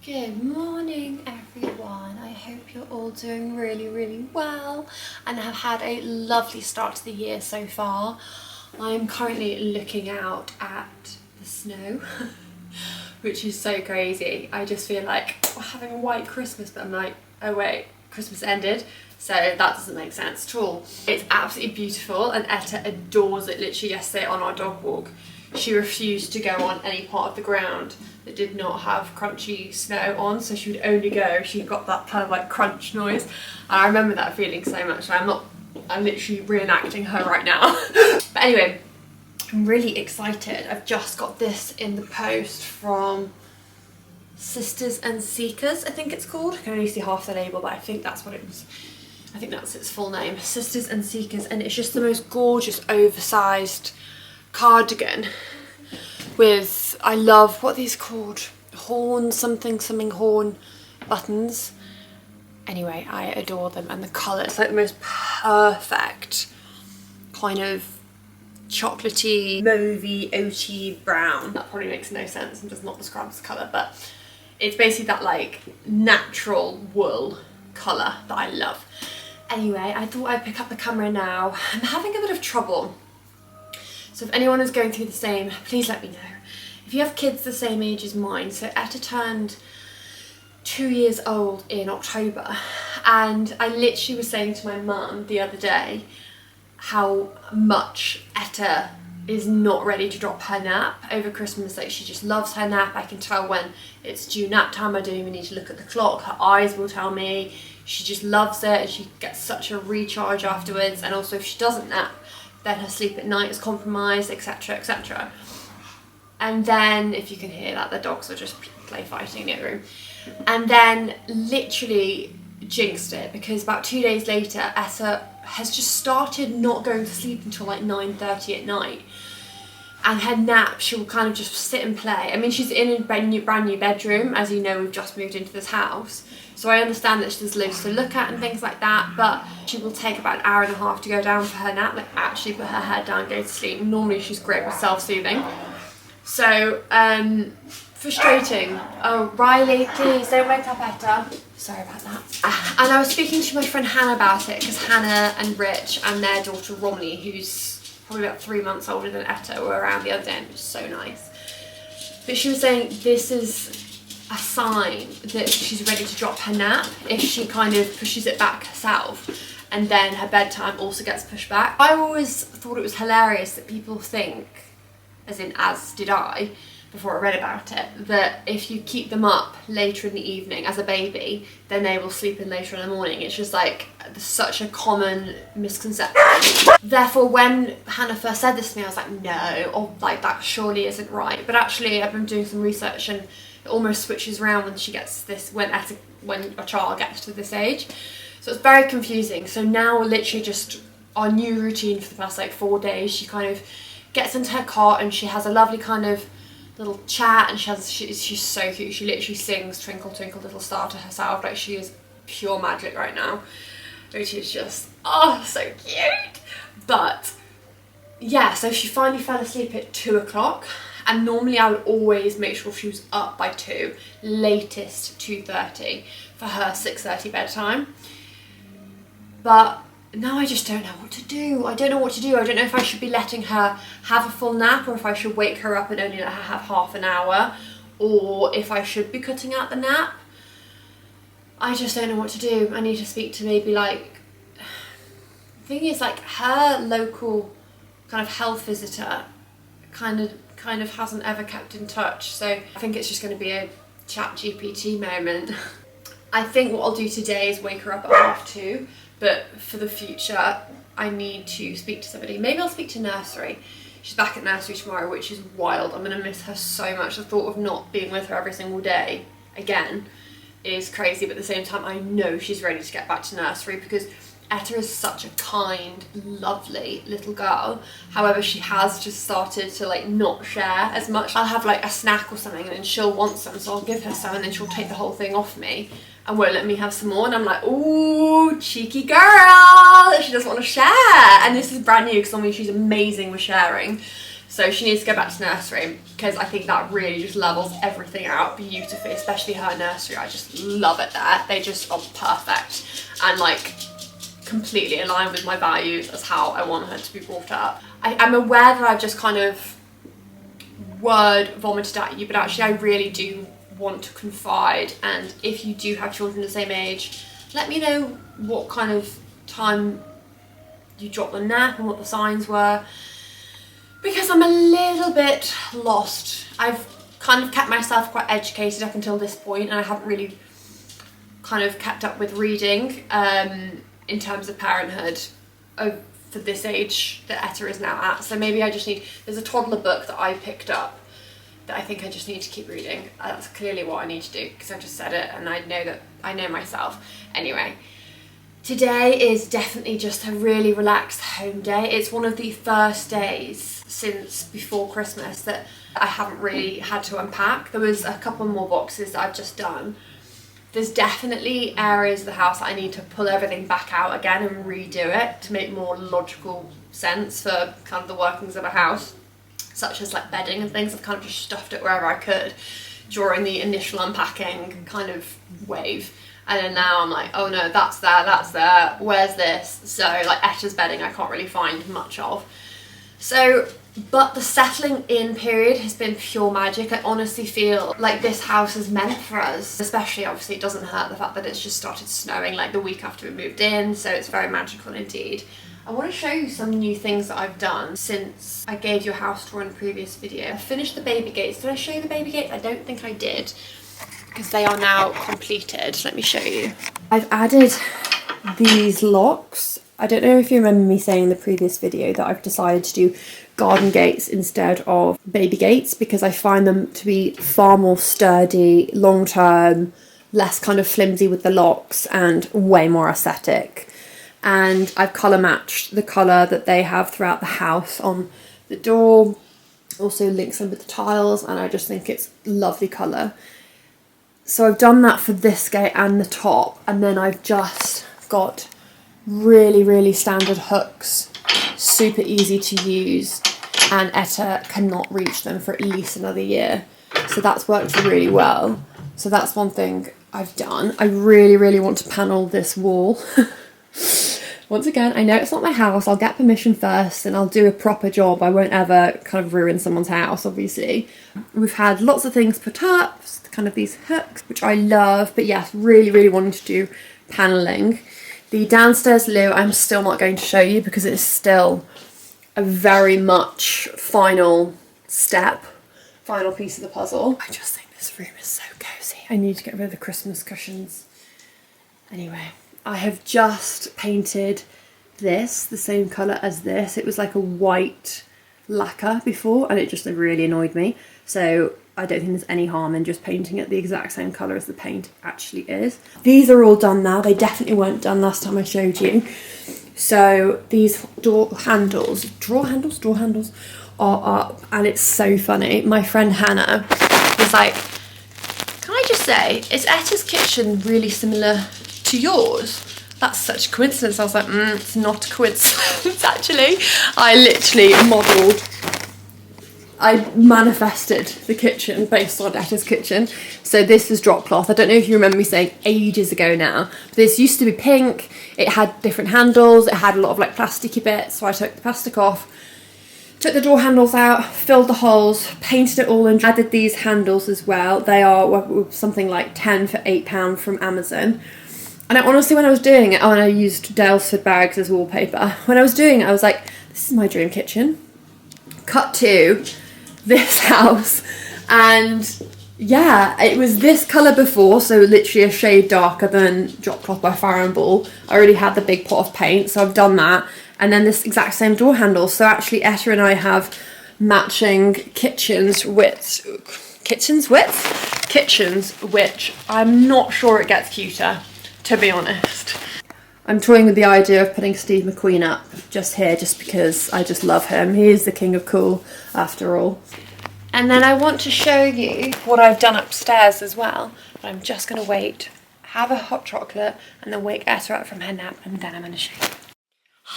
Good morning everyone, I hope you're all doing really well and have had a lovely start to the year so far. I'm currently looking out at the snow which is so crazy. I just feel like we're having a white Christmas, but I'm like, oh wait, Christmas ended, so that doesn't make sense at all. It's absolutely beautiful and Etta adores it. Literally yesterday on our dog walk she refused to go on any part of the ground that did not have crunchy snow on, so she would only go, she got that kind of like crunch noise, and I remember that feeling so much. I'm literally reenacting her right now. But anyway, I'm really excited. I've just got this in the post from Sisters and Seekers, I think it's called. I can only see half the label, but I think that's what it was. I think that's its full name, Sisters and Seekers, and it's just the most gorgeous oversized cardigan with, I love, what are these called? Horn something horn buttons. Anyway, I adore them, and the colour, it's like the most perfect kind of chocolatey, mauvey, oaty brown. That probably makes no sense and does not describe this colour, but it's basically that like natural wool colour that I love. Anyway, I thought I'd pick up the camera now. I'm having a bit of trouble. So if anyone is going through the same, please let me know. If you have kids the same age as mine, so Etta turned 2 years old in October, and I literally was saying to my mum the other day how much Etta is not ready to drop her nap over Christmas. Like, she just loves her nap. I can tell when it's due nap time. I don't even need to look at the clock. Her eyes will tell me. She just loves it, and she gets such a recharge afterwards. And also if she doesn't nap, then her sleep at night is compromised, etc, etc. And then, if you can hear that, the dogs are just play fighting in the other room. And then literally jinxed it, because about 2 days later Etta has just started not going to sleep until like 9:30 at night. And her nap, she will kind of just sit and play. I mean, she's in a brand new bedroom. As you know, we've just moved into this house, so I understand that there's loads to look at and things like that, but she will take about an hour and a half to go down for her nap, like actually put her head down, go to sleep. Normally she's great with self-soothing. So, frustrating. Oh, Riley, please don't wake up Etta. Sorry about that. And I was speaking to my friend Hannah about it, because Hannah and Rich and their daughter Romney, who's probably about 3 months older than Etta, were around the other day, and it was so nice. But she was saying this is a sign that she's ready to drop her nap if she kind of pushes it back herself, and then her bedtime also gets pushed back. I always thought it was hilarious that people think, as did I, before I read about it, that if you keep them up later in the evening as a baby, then they will sleep in later in the morning. It's just like such a common misconception. Therefore, when Hannah first said this to me, I was like, no, or like that surely isn't right. But actually, I've been doing some research, and it almost switches around when she gets this, when a child gets to this age. So it's very confusing. So now, literally, just our new routine for the past like 4 days, she kind of gets into her cot and she has a lovely kind of little chat, and she's so cute. She literally sings Twinkle Twinkle Little Star to herself. Like, she is pure magic right now, which is just, oh, so cute. But yeah, so she finally fell asleep at 2 o'clock, and normally I would always make sure she was up by 2, latest 2:30 for her 6:30 bedtime. But now I just don't know what to do. I don't know what to do. I don't know if I should be letting her have a full nap, or if I should wake her up and only let her have half an hour, or if I should be cutting out the nap. I just don't know what to do. I need to speak to maybe like, the thing is, like, her local kind of health visitor kind of hasn't ever kept in touch, so I think it's just going to be a chat GPT moment. I think what I'll do today is wake her up at 2:30, but for the future I need to speak to somebody. Maybe I'll speak to nursery. She's back at nursery tomorrow, which is wild. I'm going to miss her so much. The thought of not being with her every single day again is crazy, but at the same time I know she's ready to get back to nursery, because Etta is such a kind, lovely little girl. However, she has just started to like not share as much. I'll have like a snack or something, and then she'll want some, so I'll give her some, and then she'll take the whole thing off me and won't let me have some more, and I'm like, ooh, cheeky girl, she doesn't want to share. And this is brand new, because normally she's amazing with sharing. So she needs to go back to nursery, because I think that really just levels everything out beautifully, especially her nursery. I just love it there. They just are perfect and like completely aligned with my values as how I want her to be brought up. I'm aware that I've just kind of word vomited at you, but actually I really do want to confide, and if you do have children the same age, let me know what kind of time you dropped the nap and what the signs were, because I'm a little bit lost. I've kind of kept myself quite educated up until this point, and I haven't really kind of kept up with reading in terms of parenthood for this age that Etta is now at. So maybe I just need, there's a toddler book that I picked up that I think I just need to keep reading. That's clearly what I need to do, because I've just said it and I know that I know myself. Anyway, today is definitely just a really relaxed home day. It's one of the first days since before Christmas that I haven't really had to unpack. There was a couple more boxes that I've just done. There's definitely areas of the house that I need to pull everything back out again and redo it to make more logical sense for kind of the workings of a house, such as like bedding and things. I've kind of just stuffed it wherever I could during the initial unpacking kind of wave. And then now I'm like, oh no, that's there, where's this? So like Etta's bedding I can't really find much of. So, but the settling in period has been pure magic. I honestly feel like this house is meant for us, especially obviously it doesn't hurt the fact that it's just started snowing like the week after we moved in, so it's very magical indeed. I want to show you some new things that I've done since I gave you a house tour in the previous video. I finished the baby gates. Did I show you the baby gates? I don't think I did, because they are now completed. Let me show you. I've added these locks. I don't know if you remember me saying in the previous video that I've decided to do garden gates instead of baby gates, because I find them to be far more sturdy, long term, less kind of flimsy with the locks, and way more aesthetic. And I've colour matched the colour that they have throughout the house on the door, also links them with the tiles, and I just think it's lovely colour. So I've done that for this gate and the top, and then I've just got really standard hooks, super easy to use, and Etta cannot reach them for at least another year. So that's worked really well. So that's one thing I've done. I really want to panel this wall. Once again, I know it's not my house. I'll get permission first and I'll do a proper job. I won't ever kind of ruin someone's house, obviously. We've had lots of things put up, kind of these hooks, which I love. But yes, really wanting to do panelling. The downstairs loo, I'm still not going to show you because it's still a very much final step, final piece of the puzzle. I just think this room is so cozy. I need to get rid of the Christmas cushions. Anyway, I have just painted this the same colour as this. It was like a white lacquer before and it just really annoyed me. So I don't think there's any harm in just painting it the exact same colour as the paint actually is. These are all done now. They definitely weren't done last time I showed you. So these door handles are up, and it's so funny. My friend Hannah was like, can I just say, is Etta's kitchen really similar to yours? That's such a coincidence. I was like, it's not a coincidence actually. I manifested the kitchen based on Etta's kitchen. So this is drop cloth. I don't know if you remember me saying ages ago now, but this used to be pink. It had different handles. It had a lot of like plasticky bits. So I took the plastic off, took the door handles out, filled the holes, painted it all and added these handles as well. They are something like 10 for £8 from Amazon. And I honestly, when I was doing it, and I used Dalesford bags as wallpaper. When I was doing it, I was like, this is my dream kitchen. Cut to this house, and yeah, it was this colour before, so literally a shade darker than drop cloth by Fire and Ball. I already had the big pot of paint, so I've done that, and then this exact same door handle. So actually Etta and I have matching kitchens, which I'm not sure it gets cuter, to be honest. I'm toying with the idea of putting Steve McQueen up just here, just because I just love him. He is the king of cool, after all. And then I want to show you what I've done upstairs as well. But I'm just going to wait, have a hot chocolate, and then wake Etta up from her nap, and then I'm going to show you.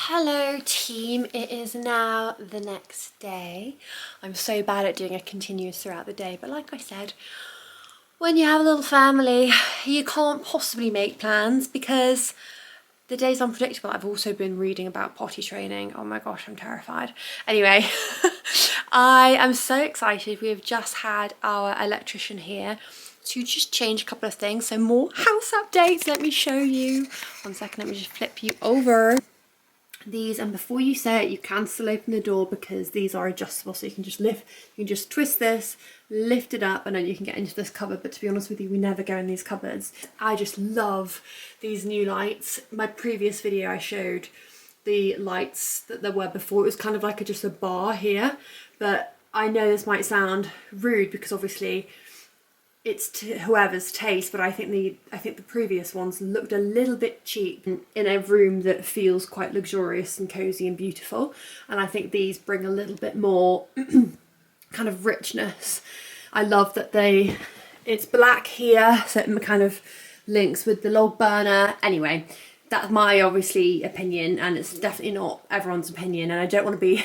Hello team, it is now the next day. I'm so bad at doing a continuous throughout the day, but like I said, when you have a little family, you can't possibly make plans because the day's unpredictable. I've also been reading about potty training. Oh my gosh, I'm terrified. Anyway, I am so excited. We have just had our electrician here to just change a couple of things. So more house updates. Let me show you. One second, let me just flip you over these, and before you say it, you can still open the door because these are adjustable, so you can just twist this, lift it up, and then you can get into this cupboard. But to be honest with you, we never go in these cupboards. I just love these new lights. My previous video I showed the lights that there were before. It was kind of like just a bar here, but I know this might sound rude because obviously it's to whoever's taste, but I think the previous ones looked a little bit cheap in a room that feels quite luxurious and cozy and beautiful. And I think these bring a little bit more kind of richness. I love that it's black here, so it kind of links with the log burner. Anyway, that's my obviously opinion, and it's definitely not everyone's opinion, and I don't want to be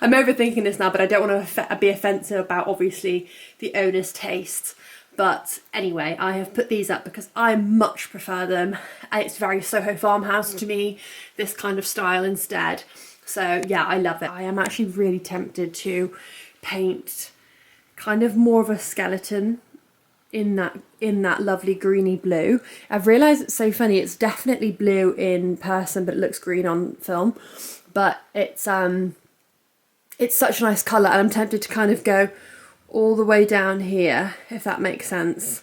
I'm overthinking this now, but I don't want to be offensive about obviously the owner's tastes. But anyway, I have put these up because I much prefer them. It's very Soho farmhouse to me, this kind of style instead. So yeah, I love it. I am actually really tempted to paint kind of more of a skeleton in that lovely greeny blue. I've realised it's so funny, it's definitely blue in person but it looks green on film. But it's such a nice colour, and I'm tempted to kind of go all the way down here, if that makes sense,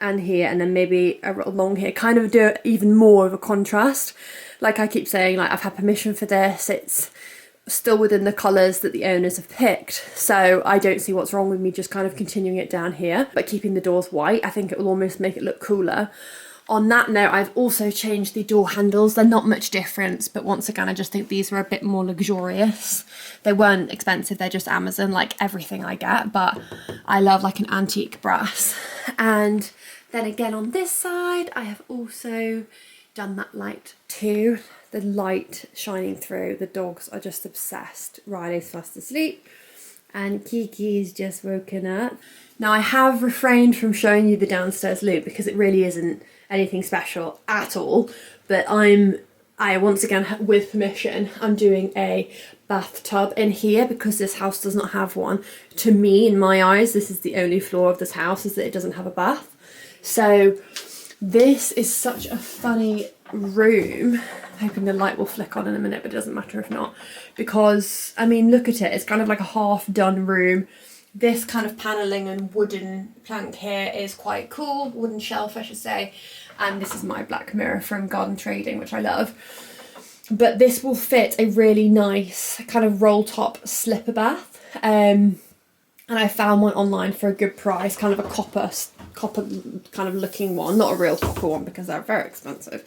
and here, and then maybe along here, kind of do even more of a contrast. Like I keep saying, like I've had permission for this, it's still within the colours that the owners have picked, so I don't see what's wrong with me just kind of continuing it down here, but keeping the doors white. I think it will almost make it look cooler. On that note, I've also changed the door handles. They're not much difference, but once again, I just think these were a bit more luxurious. They weren't expensive, they're just Amazon, like everything I get, but I love like an antique brass. And then again on this side, I have also done that light too. The light shining through. The dogs are just obsessed. Riley's fast asleep and Kiki's just woken up. Now I have refrained from showing you the downstairs loop because it really isn't anything special at all, but I once again, with permission, I'm doing a bathtub in here because this house does not have one. To me, in my eyes, this is the only flaw of this house, is that it doesn't have a bath. So this is such a funny room. I'm hoping the light will flick on in a minute, but it doesn't matter if not, because I mean, look at it, it's kind of like a half done room. This kind of panelling and wooden plank here is quite cool, wooden shelf I should say, and this is my black mirror from Garden Trading, which I love. But this will fit a really nice kind of roll top slipper bath, and I found one online for a good price, kind of a copper kind of looking one, not a real copper one because they're very expensive.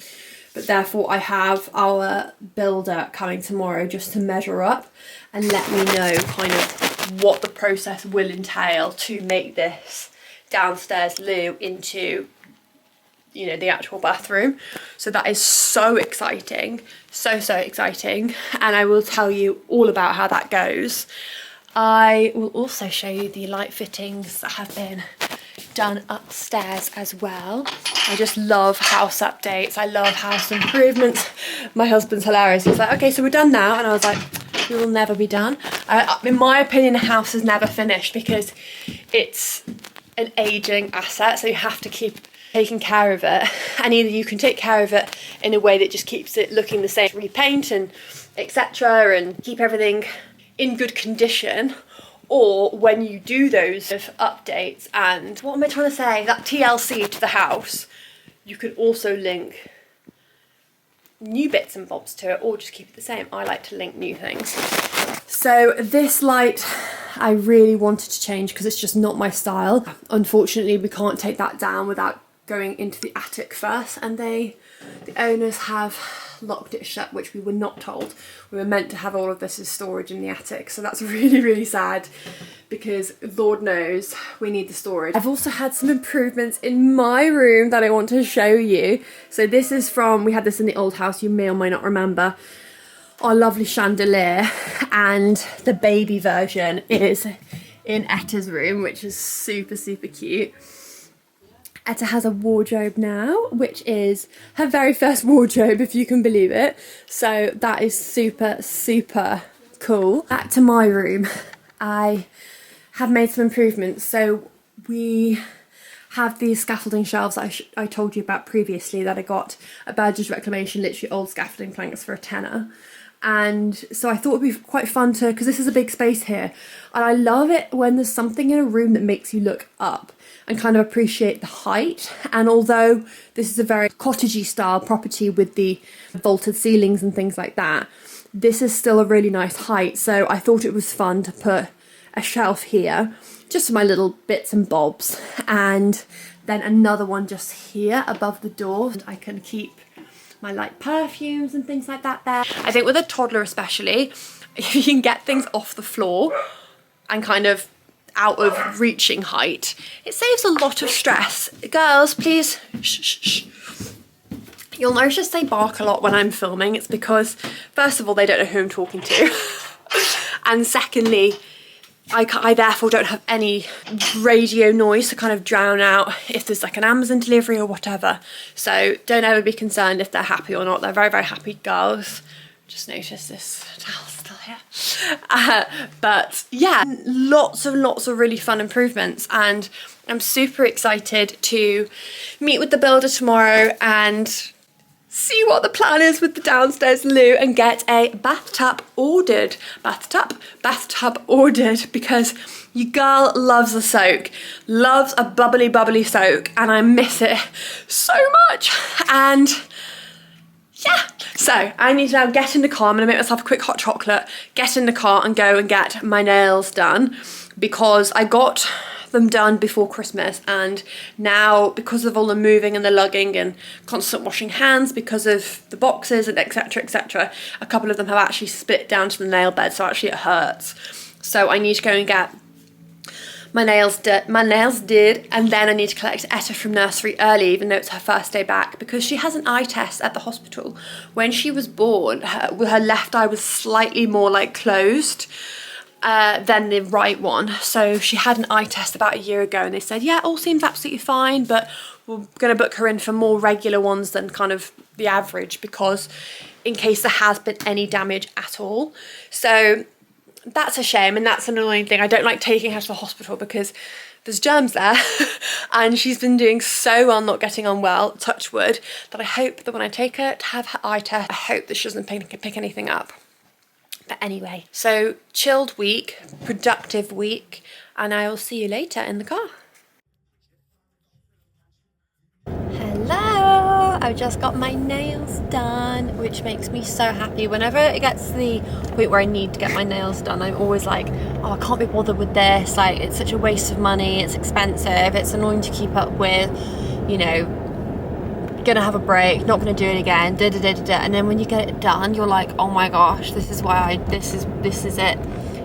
But therefore I have our builder coming tomorrow just to measure up and let me know kind of what the process will entail to make this downstairs loo into, you know, the actual bathroom. So that is so exciting, so exciting, and I will tell you all about how that goes. I will also show you the light fittings that have been done upstairs as well. I just love house updates, I love house improvements. My husband's hilarious, he's like, okay, so we're done now, and I was like, we will never be done. In my opinion, the house is never finished because it's an aging asset, so you have to keep taking care of it, and either you can take care of it in a way that just keeps it looking the same, repaint and etc, and keep everything in good condition, or when you do those updates and, what am I trying to say, that TLC to the house, you can also link new bits and bobs to it or just keep it the same. I like to link new things. So this light I really wanted to change because it's just not my style. Unfortunately, we can't take that down without going into the attic first, and the owners have locked it shut, which we were not told. We were meant to have all of this as storage in the attic, so that's really sad because Lord knows we need the storage. I've also had some improvements in my room that I want to show you. So this is from, we had this in the old house, you may or may not remember. our lovely chandelier, and the baby version is in Etta's room, which is super, super cute. Etta has a wardrobe now, which is her very first wardrobe, if you can believe it. So that is super, super cool. Back to my room. I have made some improvements. So we have these scaffolding shelves that I told you about previously that I got at Burgess Reclamation, literally old scaffolding planks for a tenner. And so I thought it'd be quite fun to, because this is a big space here, and I love it when there's something in a room that makes you look up and kind of appreciate the height. And although this is a very cottagey style property with the vaulted ceilings and things like that, this is still a really nice height. So I thought it was fun to put a shelf here, just for my little bits and bobs, and then another one just here above the door. I can keep my light perfumes and things like that there. I think with a toddler especially, if you can get things off the floor and kind of out of reaching height, it saves a lot of stress. Girls, please, shh, shh, shh. You'll notice they bark a lot when I'm filming. It's because, first of all, they don't know who I'm talking to. And secondly, I therefore don't have any radio noise to kind of drown out if there's like an Amazon delivery or whatever. So don't ever be concerned if they're happy or not. They're very, very happy girls. Just notice this towel's still here. But yeah, lots of really fun improvements, and I'm super excited to meet with the builder tomorrow and see what the plan is with the downstairs loo and get a bathtub ordered. Bathtub ordered, because your girl loves a soak, loves a bubbly soak, and I miss it so much. And yeah, so I need to now get in the car. I'm gonna make myself a quick hot chocolate, get in the car and go and get my nails done, because I got them done before Christmas, and now because of all the moving and the lugging and constant washing hands because of the boxes and etc, a couple of them have actually split down to the nail bed, so actually it hurts. So I need to go and get my nails did, and then I need to collect Etta from nursery early, even though it's her first day back, because she has an eye test at the hospital. When she was born, her left eye was slightly more like closed than the right one. So she had an eye test about a year ago, and they said, yeah, all seems absolutely fine, but we're going to book her in for more regular ones than kind of the average, because in case there has been any damage at all. So that's a shame, and that's an annoying thing. I don't like taking her to the hospital because there's germs there and she's been doing so well not getting on well, touch wood, that I hope that when I take her to have her eye test, I hope that she doesn't pick anything up. But anyway, so chilled week, productive week, and I will see you later in the car. Hello! I've just got my nails done, which makes me so happy. Whenever it gets to the point where I need to get my nails done, I'm always like, oh, I can't be bothered with this. Like, it's such a waste of money, it's expensive, it's annoying to keep up with, you know, gonna have a break, not gonna do it again, and then when you get it done, you're like, oh my gosh, this is it.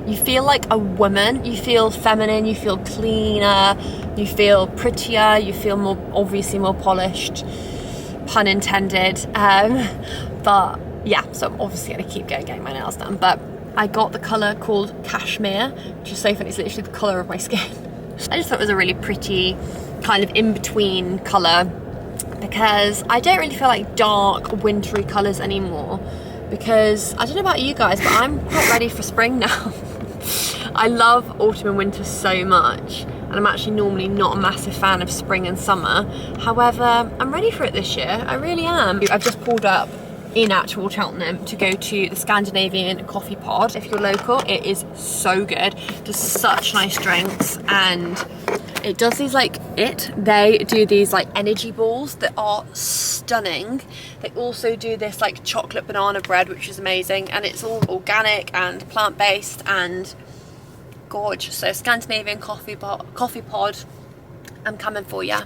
You feel like a woman, you feel feminine, you feel cleaner, you feel prettier, you feel more, obviously more polished, pun intended. But yeah, so I'm obviously gonna keep getting my nails done. But I got the colour called Cashmere, which is so funny, it's literally the colour of my skin. I just thought it was a really pretty kind of in-between colour, because I don't really feel like dark wintry colours anymore, because I don't know about you guys, but I'm quite ready for spring now. I love autumn and winter so much, and I'm actually normally not a massive fan of spring and summer. However, I'm ready for it this year, I really am. I've just pulled up in actual Cheltenham to go to the Scandinavian Coffee Pod. If you're local, it is so good. Does such nice drinks, and it does these they do these like energy balls that are stunning. They also do this like chocolate banana bread, which is amazing, and it's all organic and plant-based and gorgeous. So Scandinavian Coffee Pod, I'm coming for ya.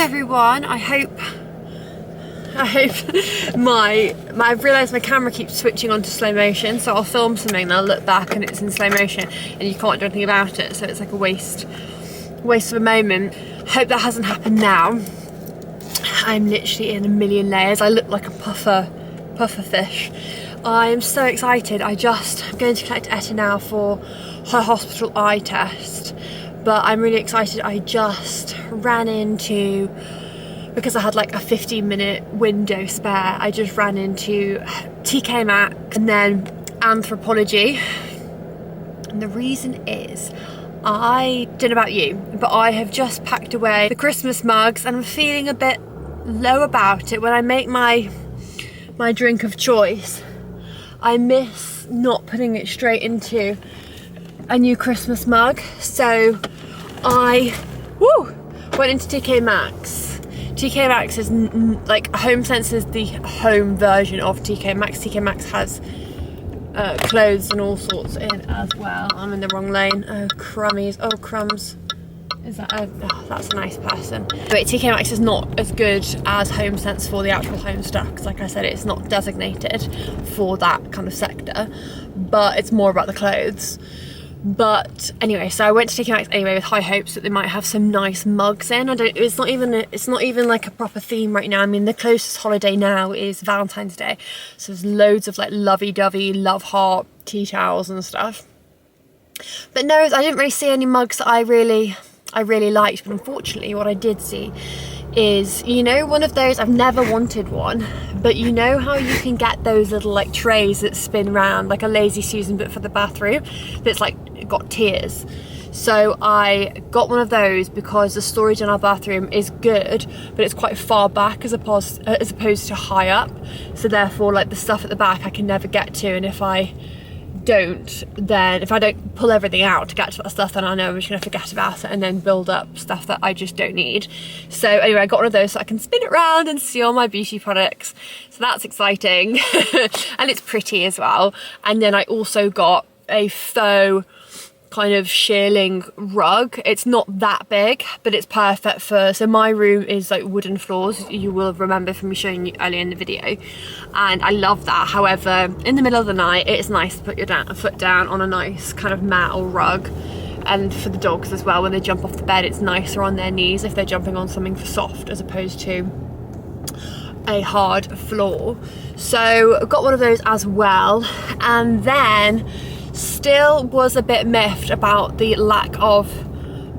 everyone, I hope I've realised my camera keeps switching onto slow motion, so I'll film something and I'll look back and it's in slow motion and you can't do anything about it, so it's like a waste of a moment. Hope that hasn't happened now. I'm literally in a million layers. I look like a puffer fish. I'm so excited. I'm going to collect Etta now for her hospital eye test, but I'm really excited. I just ran into, because I had like a 15-minute window spare, I just ran into tkmaxx and then Anthropology. And the reason is, I don't know about you, but I have just packed away the Christmas mugs and I'm feeling a bit low about it. When I make my drink of choice, I miss not putting it straight into a new Christmas mug. So I went into tkmaxx. tkmaxx is like HomeSense is the home version of tkmaxx. tkmaxx has clothes and all sorts in as well. I'm in the wrong lane. Oh, crummies. Oh, crumbs. Is that? Oh, that's a nice person. But tkmaxx is not as good as HomeSense for the actual home stuff, because like I said, it's not designated for that kind of sector, but it's more about the clothes. But anyway, so I went to tkmaxx anyway with high hopes that they might have some nice mugs in. It's not even like a proper theme right now. I mean, the closest holiday now is Valentine's Day, so there's loads of like lovey-dovey, love heart tea towels and stuff. But no, I didn't really see any mugs that I really liked. But unfortunately, what I did see is, you know, one of those, I've never wanted one, but you know how you can get those little like trays that spin round, like a Lazy Susan but for the bathroom, that's like got tiers. So I got one of those because the storage in our bathroom is good, but it's quite far back as opposed to high up, so therefore like the stuff at the back I can never get to, and if I don't pull everything out to get to that stuff, then I know I'm just gonna forget about it and then build up stuff that I just don't need. So anyway, I got one of those so I can spin it around and see all my beauty products, so that's exciting. And it's pretty as well. And then I also got a faux kind of shearling rug. It's not that big, but it's perfect for, so my room is like wooden floors, you will remember from me showing you earlier in the video, and I love that. However, in the middle of the night it's nice to put your foot down on a nice kind of mat or rug, and for the dogs as well, when they jump off the bed it's nicer on their knees if they're jumping on something soft as opposed to a hard floor. So got one of those as well, and then still was a bit miffed about the lack of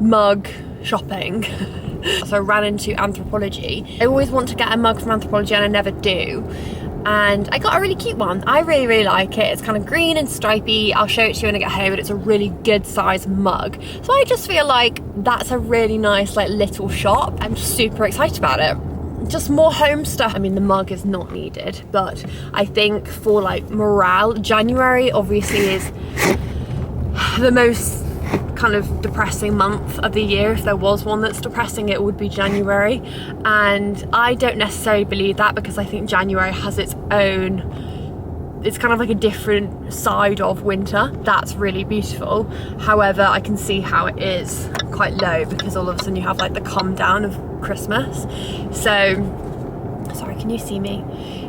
mug shopping. So I ran into Anthropology. I always want to get a mug from Anthropology and I never do, and I got a really cute one. I really like it. It's kind of green and stripy. I'll show it to you when I get home, but it's a really good size mug, so I just feel like that's a really nice like little shop. I'm super excited about it. Just more home stuff. I mean, the mug is not needed, but I think for like morale, January obviously is the most kind of depressing month of the year. If there was one that's depressing, it would be January, and I don't necessarily believe that, because I think January has its own, it's kind of like a different side of winter that's really beautiful. However, I can see how it is quite low, because all of a sudden you have like the calm down of Christmas. So sorry, can you see me?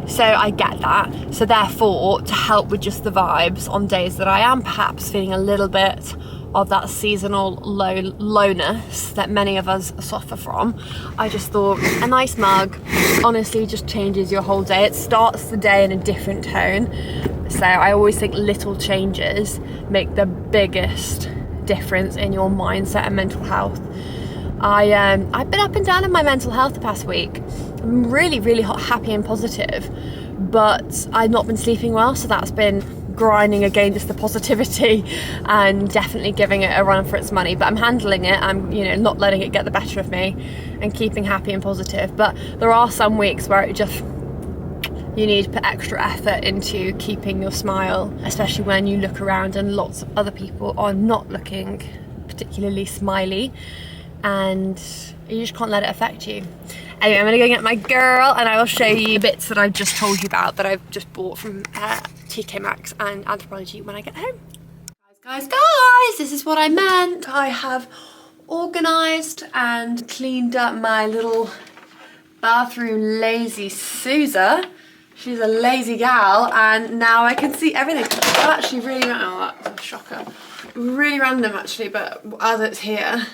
So I get that. So therefore, to help with just the vibes on days that I am perhaps feeling a little bit of that seasonal lowness that many of us suffer from, I just thought a nice mug honestly just changes your whole day. It starts the day in a different tone. So I always think little changes make the biggest difference in your mindset and mental health. I've been up and down in my mental health the past week. I'm really happy and positive, but I've not been sleeping well, so that's been grinding against the positivity and definitely giving it a run for its money. But I'm handling it. I'm, you know, not letting it get the better of me and keeping happy and positive. But there are some weeks where it just, you need to put extra effort into keeping your smile, especially when you look around and lots of other people are not looking particularly smiley, and you just can't let it affect you. Anyway, I'm gonna go get my girl and I will show you the bits that I've just told you about that I've just bought from tkmaxx and Anthropology when I get home. Guys, this is what I meant. I have organised and cleaned up my little bathroom lazy Sousa. She's a lazy gal, and now I can see everything. I'm actually really random. Oh, that's a shocker. Really random actually, but as it's here,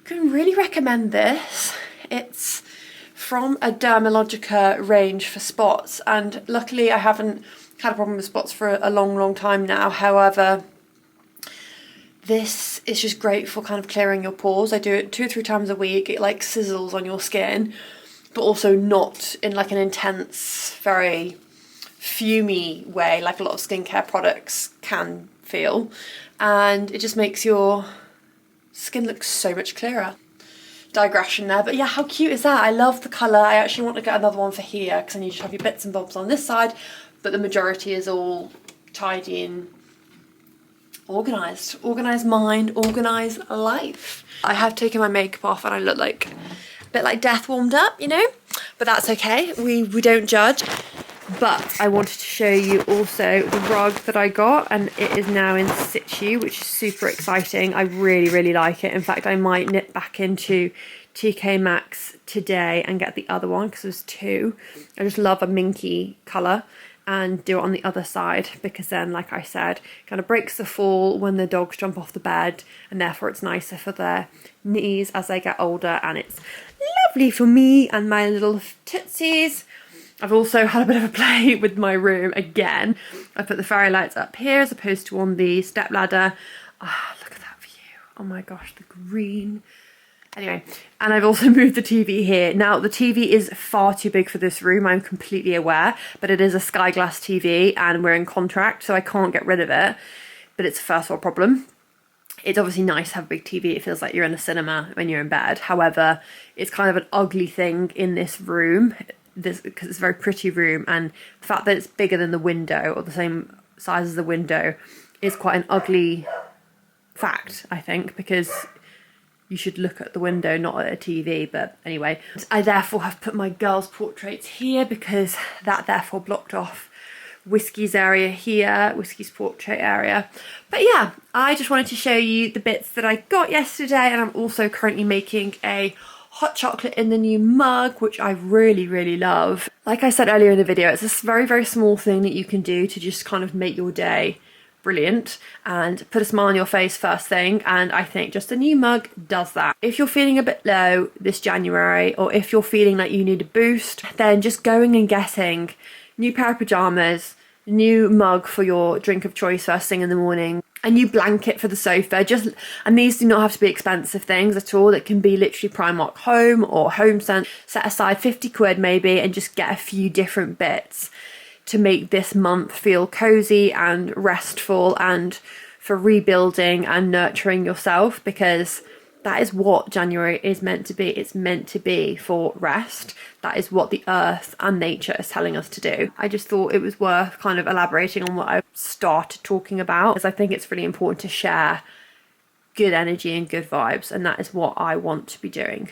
can really recommend this. It's from a Dermalogica range for spots, and luckily I haven't had a problem with spots for a long time now. However, this is just great for kind of clearing your pores. I do it 2 or 3 times a week. It like sizzles on your skin, but also not in like an intense, very fumey way like a lot of skincare products can feel. And it just makes your skin look so much clearer. Digression there, but yeah, how cute is that? I love the colour. I actually want to get another one for here because I need to have your bits and bobs on this side, but the majority is all tidy and organised. Organised mind, organised life. I have taken my makeup off and I look like a bit like death warmed up, you know, but that's okay. We don't judge. But I wanted to show you also the rug that I got, and it is now in situ, which is super exciting. I really like it. In fact, I might nip back into tkmaxx today and get the other one because there's 2. I just love a minky colour, and do it on the other side because then, like I said, kind of breaks the fall when the dogs jump off the bed, and therefore it's nicer for their knees as they get older, and it's lovely for me and my little tootsies. I've also had a bit of a play with my room again. I put the fairy lights up here as opposed to on the step ladder. Ah, look at that view. Oh my gosh, the green. Anyway, and I've also moved the TV here. Now, the TV is far too big for this room, I'm completely aware, but it is a Sky Glass TV and we're in contract, so I can't get rid of it. But it's a first world problem. It's obviously nice to have a big TV. It feels like you're in a cinema when you're in bed. However, it's kind of an ugly thing in this room. Because it's a very pretty room, and the fact that it's bigger than the window or the same size as the window is quite an ugly fact, I think, because you should look at the window, not at a TV. But anyway, I therefore have put my girls' portraits here because that therefore blocked off Whiskey's area here, Whiskey's portrait area. But yeah, I just wanted to show you the bits that I got yesterday, and I'm also currently making a hot chocolate in the new mug, which I really love. Like I said earlier in the video, it's this very small thing that you can do to just kind of make your day brilliant and put a smile on your face first thing, and I think just a new mug does that. If you're feeling a bit low this January, or if you're feeling like you need a boost, then just going and getting new pair of pyjamas, new mug for your drink of choice first thing in the morning, a new blanket for the sofa, and these do not have to be expensive things at all. It can be literally Primark Home or Home Sense. Set aside 50 quid maybe and just get a few different bits to make this month feel cozy and restful, and for rebuilding and nurturing yourself, because that is what January is meant to be. It's meant to be for rest. That is what the earth and nature is telling us to do. I just thought it was worth kind of elaborating on what I started talking about, because I think it's really important to share good energy and good vibes, and that is what I want to be doing.